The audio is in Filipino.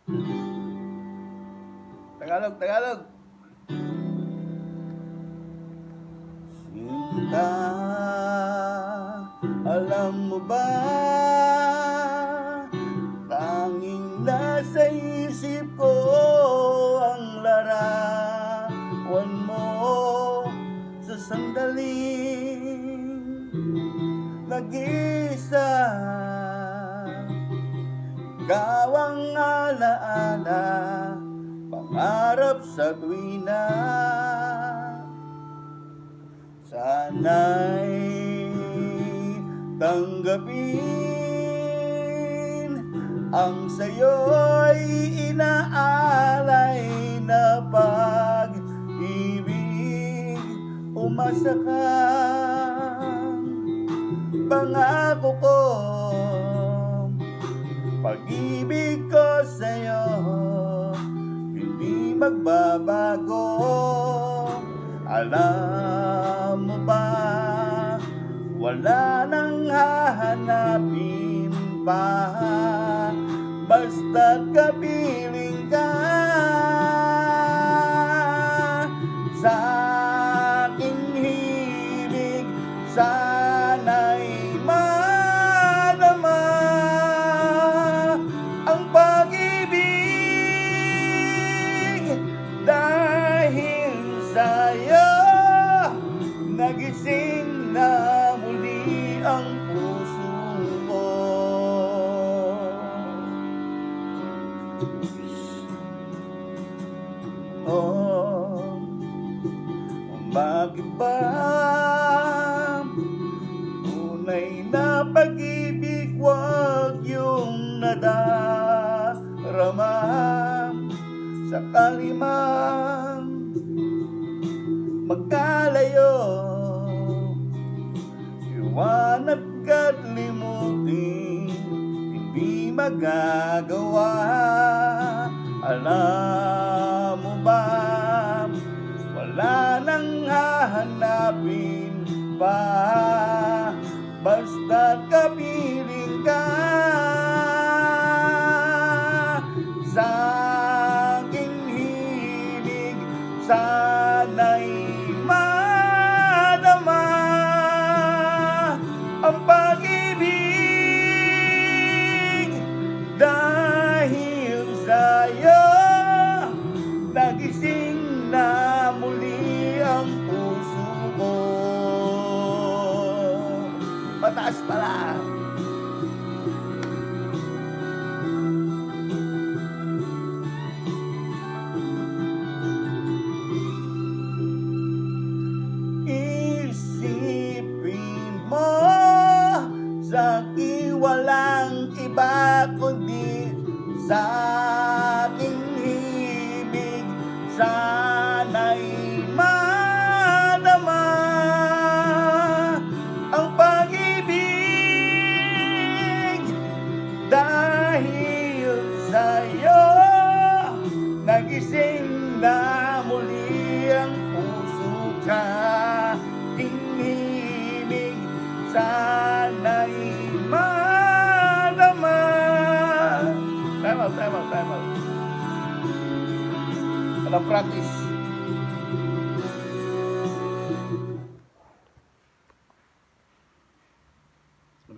Tagalog, Tagalog. Sinta, alam mo ba, tanging nasa isip ko ang larawan mo sa sandaling nag-iisa. Ikaw ang alaala, pangarap sa tuwina. Sana'y tanggapin ang sa'yo'y inaalay na pag-ibig. Umasa kang pangako ko, pag-ibig ko sa'yo hindi magbabago. Alam mo ba, wala nang hahanapin pa, basta't kapiling ka sa aking hilig. Sana'y madama ang pag-ibig, dahil sa'yo nagising na muli ang puso ko. Oh, bakit ba tunay na pag-ibig wag yung nadarama sa kalimang magkalayo? Iwanag ka't limutin, hindi magagawa. Alam mo ba, wala nang hahanapin pa, basta't kapiling ka sa aking hilig. Sana'y madama ang pag-ibig, dahil sa'yo nagising na muli ang puso ko. Mataas pala. Isipin mo, sa'kin walang iba kundi sa aking hibig. Sana'y madama ang pag-ibig, dahil sa'yo nagising na muli ang puso ka. Tinimig, sana'y madama. Time out. Walang practice.